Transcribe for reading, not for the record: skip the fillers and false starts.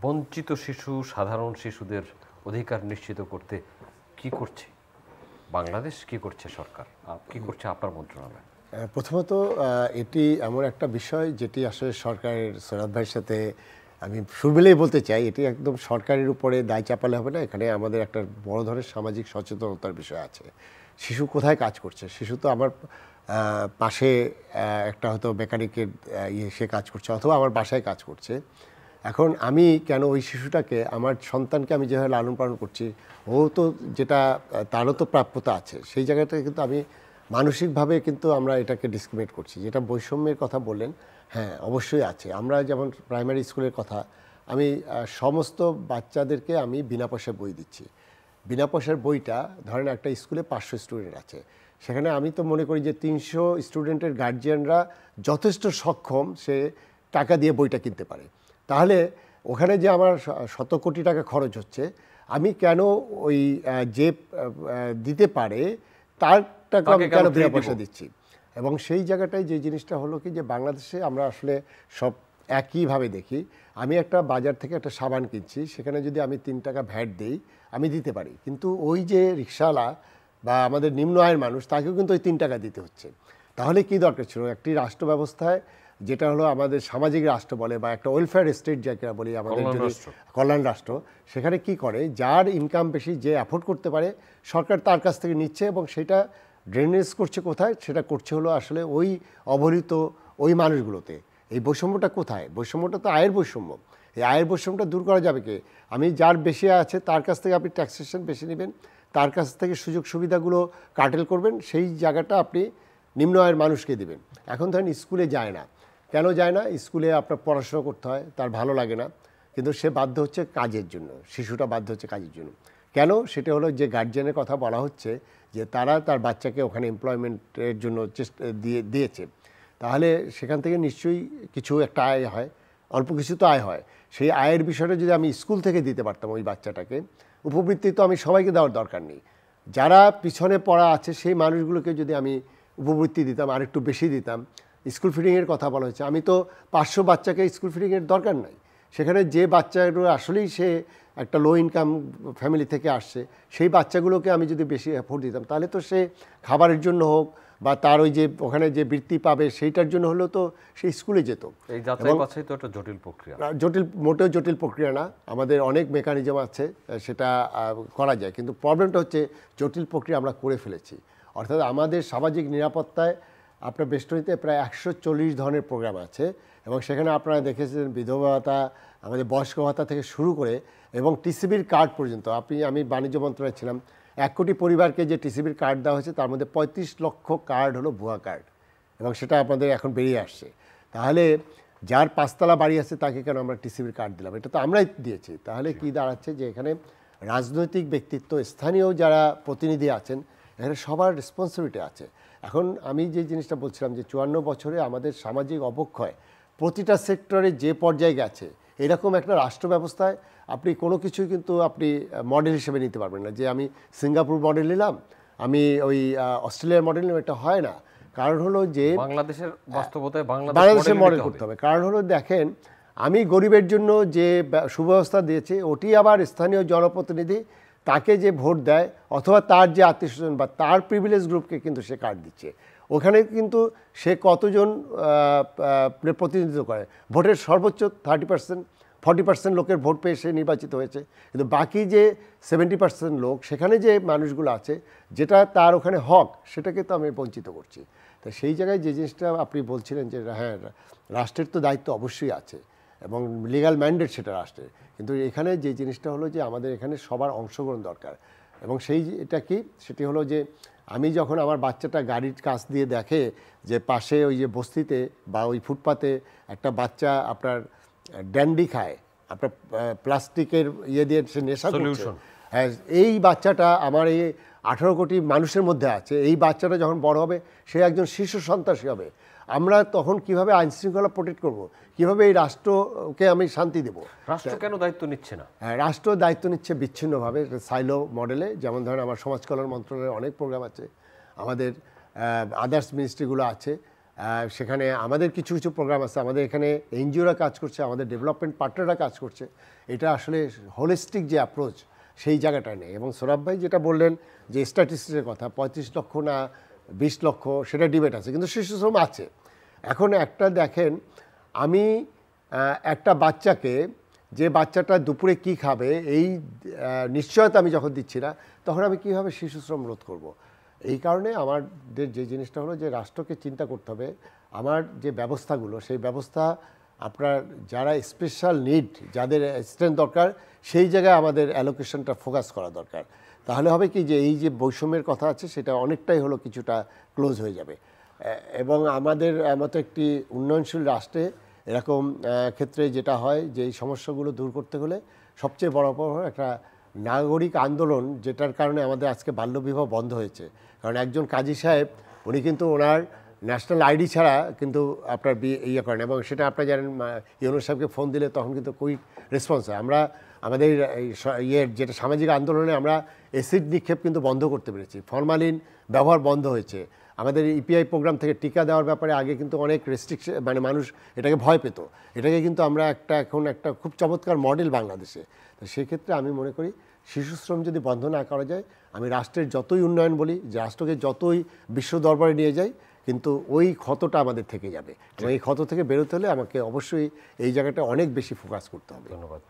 বঞ্চিত শিশু, সাধারণ শিশুদের অধিকার নিশ্চিত করতে কি করছে বাংলাদেশ, কি করছে সরকার, কি করছে আপনার মন্ত্রণালয়? প্রথমত এটি এমন একটা বিষয় যেটি আসলে সরকারের, সৈয়দ ভাইয়ের সাথে আমি শুরুবেলেই বলতে চাই, এটি একদম সরকারের উপরে দায় চাপালে হবে না। এখানে আমাদের একটা বড় ধরনের সামাজিক সচেতনতার বিষয় আছে। শিশু কোথায় কাজ করছে? শিশু তো আমার পাশে একটা হয়তো মেকানিকের সে কাজ করছে, অথবা আমার বাসায় কাজ করছে। এখন আমি কেন ওই শিশুটাকে, আমার সন্তানকে আমি যেভাবে লালন পালন করছি, ও তো যেটা তারও তো প্রাপ্যতা আছে, সেই জায়গাটায় কিন্তু আমি মানসিকভাবে কিন্তু আমরা এটাকে ডিসক্রিমিনেট করছি। যেটা বৈষম্যের কথা বললেন, হ্যাঁ অবশ্যই আছে। আমরা যেমন প্রাইমারি স্কুলের কথা, আমি সমস্ত বাচ্চাদেরকে আমি বিনা পয়সায় বই দিচ্ছি। বিনা পয়সার বইটা ধরেন একটা স্কুলে 500 স্টুডেন্ট আছে, সেখানে আমি তো মনে করি যে 300 স্টুডেন্টের গার্জিয়ানরা যথেষ্ট সক্ষম, সে টাকা দিয়ে বইটা কিনতে পারে। তাহলে ওখানে যে আমার শত কোটি টাকা খরচ হচ্ছে, আমি কেন ওই যে দিতে পারে তার টাকা আমি কেন বিনা পয়সা দিচ্ছি? এবং সেই জায়গাটায় যে জিনিসটা হলো কি, যে বাংলাদেশে আমরা আসলে সব একইভাবে দেখি। আমি একটা বাজার থেকে একটা সাবান কিনছি, সেখানে যদি আমি 3 টাকা ভ্যাট দিই, আমি দিতে পারি, কিন্তু ওই যে রিক্সাওয়ালা বা আমাদের নিম্ন আয়ের মানুষ, তাকেও কিন্তু ওই 3 টাকা দিতে হচ্ছে। তাহলে কি দরকার ছিল একটি রাষ্ট্র ব্যবস্থায়, যেটা হলো আমাদের সামাজিক রাষ্ট্র বলে, বা একটা ওয়েলফেয়ার স্টেট যাকে বলি আমাদের, যদি কল্যাণ রাষ্ট্র, সেখানে কি করে, যার ইনকাম বেশি, যে অ্যাফোর্ড করতে পারে, সরকার তার কাছ থেকে নিচ্ছে এবং সেটা ড্রেনেজ করছে কোথায়? সেটা করছে হলো আসলে ওই অবহেলিত ওই মানুষগুলোতে। এই বৈষম্যটা কোথায়? বৈষম্যটা তো আয়ের বৈষম্য। এই আয়ের বৈষম্যটা দূর করা যাবে কি? আমি যার বেশি আছে তার কাছ থেকে আপনি ট্যাক্সেশন বেশি নেবেন, তার কাছ থেকে সুযোগ সুবিধাগুলো কাটেল করবেন, সেই জায়গাটা আপনি নিম্ন আয়ের মানুষকে দিবেন। এখন ধরেন স্কুলে যায় না, কেন যায় না? স্কুলে আপনার পড়াশোনা করতে হয়, তার ভালো লাগে না, কিন্তু সে বাধ্য হচ্ছে কাজের জন্য, শিশুটা বাধ্য হচ্ছে কাজের জন্য। কেন? সেটা হলো যে গার্জিয়ানের কথা বলা হচ্ছে যে তারা তার বাচ্চাকে ওখানে এমপ্লয়মেন্টের জন্য দিয়েছে, তাহলে সেখান থেকে নিশ্চয়ই কিছু একটা আয় হয়, অল্প কিছু তো আয় হয়। সেই আয়ের বিষয়টা যদি আমি স্কুল থেকে দিতে পারতাম ওই বাচ্চাটাকে, উপবৃত্তি তো আমি সবাইকে দেওয়ার দরকার নেই, যারা পিছনে পড়া আছে সেই মানুষগুলোকে যদি আমি উপবৃত্তি দিতাম, আর একটু বেশি দিতাম। স্কুল ফিডিংয়ের কথা বলা হয়েছে, আমি তো 500 বাচ্চাকে স্কুল ফিডিংয়ের দরকার নাই। সেখানে যে বাচ্চাগুলো আসলেই সে একটা লো ইনকাম ফ্যামিলি থেকে আসছে, সেই বাচ্চাগুলোকে আমি যদি বেশি অ্যাফোর্ড দিতাম, তাহলে তো সে খাবারের জন্য হোক বা তার ওই যে ওখানে যে বৃত্তি পাবে সেইটার জন্য হলেও তো সে স্কুলে যেত। এই যাচাই বাছাই তো একটা জটিল প্রক্রিয়া। মোটেও জটিল প্রক্রিয়া না, আমাদের অনেক মেকানিজম আছে, সেটা করা যায়। কিন্তু প্রবলেমটা হচ্ছে জটিল প্রক্রিয়া আমরা করে ফেলেছি। অর্থাৎ আমাদের সামাজিক নিরাপত্তায় আপনার বেষ্টনীতে প্রায় 140 ধরনের প্রোগ্রাম আছে, এবং সেখানে আপনারা দেখেছেন বিধবা ভাতা, আমাদের বয়স্ক ভাতা থেকে শুরু করে এবং টিসিবির কার্ড পর্যন্ত। আমি বাণিজ্য মন্ত্রণালয়ে ছিলাম, 1 কোটি পরিবারকে যে টিসিবির কার্ড দেওয়া হয়েছে, তার মধ্যে 35 লক্ষ কার্ড হলো ভুয়া কার্ড, এবং সেটা আপনাদের এখন বেরিয়ে আসছে। তাহলে যার 5 তলা বাড়ি আছে তাকে কেন আমরা টিসিবির কার্ড দিলাম? এটা তো আমরাই দিয়েছি। তাহলে কি দাঁড়াচ্ছে যে এখানে রাজনৈতিক ব্যক্তিত্ব, স্থানীয় যারা প্রতিনিধি আছেন, এখানে সবার রেসপন্সিবিলিটি আছে। এখন আমি যে জিনিসটা বলছিলাম যে 54 বছরে আমাদের সামাজিক অবক্ষয় প্রতিটা সেক্টরে যে পর্যায়ে গেছে, এরকম একটা রাষ্ট্র ব্যবস্থায় আপনি কোনো কিছুই কিন্তু আপনি মডেল হিসেবে নিতে পারবেন না, যে আমি সিঙ্গাপুর মডেল নিলাম, আমি ওই অস্ট্রেলিয়ার মডেল নিলাম, এটা হয় না। কারণ হলো যে বাংলাদেশের বাস্তবতায় বাংলাদেশের মডেল করতে হবে। কারণ হলো দেখেন, আমি গরিবের জন্য যে সুব্যবস্থা দিয়েছি, ওটি আবার স্থানীয় জনপ্রতিনিধি তাকে যে ভোট দেয়, অথবা তার যে আত্মীয়স্বজন বা তার প্রিভিলেজ গ্রুপকে কিন্তু সে কার্ড দিচ্ছে। ওখানে কিন্তু সে কতজন প্রতিনিধিত্ব করে? ভোটের সর্বোচ্চ 30%, 40% লোকের ভোট পেয়ে সে নির্বাচিত হয়েছে, কিন্তু বাকি যে 70% লোক, সেখানে যে মানুষগুলো আছে, যেটা তার ওখানে হক, সেটাকে তো আমি বঞ্চিত করছি। তো সেই জায়গায় যে জিনিসটা আপনি বলছিলেন যে হ্যাঁ, রাষ্ট্রের তো দায়িত্ব অবশ্যই আছে এবং লিগ্যাল ম্যান্ডেট সেটা রাষ্ট্রের, কিন্তু এখানে যে জিনিসটা হলো যে আমাদের এখানে সবার অংশগ্রহণ দরকার। এবং এটা কি, সেটি হলো যে আমি যখন আমার বাচ্চাটা গাড়ির কাছ দিয়ে দেখে যে পাশে ওই যে বস্তিতে বা ওই ফুটপাতে একটা বাচ্চা আপনার ড্যান্ডি খায়, আপনার প্লাস্টিকের দিয়ে সে নেশা করছে, হ্যাঁ, এই বাচ্চাটা আমার এই 18 কোটি মানুষের মধ্যে আছে। এই বাচ্চাটা যখন বড় হবে, সে একজন শীর্ষ সন্ত্রাসী হবে। আমরা তখন কিভাবে আইন শৃঙ্খলা প্রোটেক্ট করব? কিভাবে এই রাষ্ট্রকে আমি শান্তি দেব? রাষ্ট্র কেন দায়িত্ব নিচ্ছে না? হ্যাঁ, রাষ্ট্র দায়িত্ব নিচ্ছে বিচ্ছিন্নভাবে, সাইলো মডেলে। যেমন ধরেন আমার সমাজ কল্যাণ মন্ত্রণালয়ের অনেক প্রোগ্রাম আছে, আমাদের আদার্স মিনিস্ট্রিগুলো আছে, সেখানে আমাদের কিছু কিছু প্রোগ্রাম আছে, আমাদের এখানে এনজিওরা কাজ করছে, আমাদের ডেভেলপমেন্ট পার্টনাররা কাজ করছে। এটা আসলে হোলিস্টিক যে অ্যাপ্রোচ সেই জায়গাটা নেই। এবং সৌরভ ভাই যেটা বললেন যে স্ট্যাটিস্টিক্সের কথা, 35 লক্ষ না 20 লক্ষ সেটা ডিবেট আছে, কিন্তু শিশু শ্রম আছে। এখন একটা দেখেন, আমি একটা বাচ্চাকে, যে বাচ্চাটা দুপুরে কি খাবে এই নিশ্চয়তা আমি যখন দিচ্ছি না, তখন আমি কীভাবে শিশু শ্রম রোধ করব? এই কারণে আমাদের যে জিনিসটা হলো যে রাষ্ট্রকে চিন্তা করতে হবে, আমার যে ব্যবস্থাগুলো সেই ব্যবস্থা আপনার যারা স্পেশাল নিড, যাদের অ্যাসিস্ট্যান্ট দরকার, সেই জায়গায় আমাদের অ্যালোকেশনটা ফোকাস করা দরকার। তাহলে হবে কি যে এই যে বৈষম্যের কথা আছে সেটা অনেকটাই হলো কিছুটা ক্লোজ হয়ে যাবে। এবং আমাদের মতো একটি উন্নয়নশীল রাষ্ট্রে এরকম ক্ষেত্রে যেটা হয় যে এই সমস্যাগুলো দূর করতে হলে সবচেয়ে বড় একটা নাগরিক আন্দোলন, যেটার কারণে আমাদের আজকে বাল্যবিবাহ বন্ধ হয়েছে। কারণ একজন কাজী সাহেব উনি কিন্তু ওনার ন্যাশনাল আইডি ছাড়া কিন্তু আপনার ইয়ে করেন, এবং সেটা আপনারা জানেন ইউনুস সাহেবকে ফোন দিলে তখন কিন্তু কুইক রেসপন্স হয়। আমরা আমাদের ইয়ের যেটা সামাজিক আন্দোলনে আমরা অ্যাসিড নিক্ষেপ কিন্তু বন্ধ করতে পেরেছি, ফরমালিন ব্যবহার বন্ধ হয়েছে। আমাদের ইপিআই প্রোগ্রাম থেকে টিকা দেওয়ার ব্যাপারে আগে কিন্তু অনেক রেস্ট্রিকশন, মানে মানুষ এটাকে ভয় পেত, এটাকে কিন্তু আমরা এখন একটা খুব চমৎকার মডেল বাংলাদেশে। তো সেক্ষেত্রে আমি মনে করি শিশু শ্রম যদি বন্ধ না করা যায়, আমি রাষ্ট্রের যতই উন্নয়ন বলি, যে রাষ্ট্রকে যতই বিশ্ব দরবারে নিয়ে যাই, কিন্তু ওই ক্ষতটা আমাদের থেকে যাবে। এবং এই ক্ষত থেকে বেরোতে হলে আমাকে অবশ্যই এই জায়গাটা অনেক বেশি ফোকাস করতে হবে। ধন্যবাদ।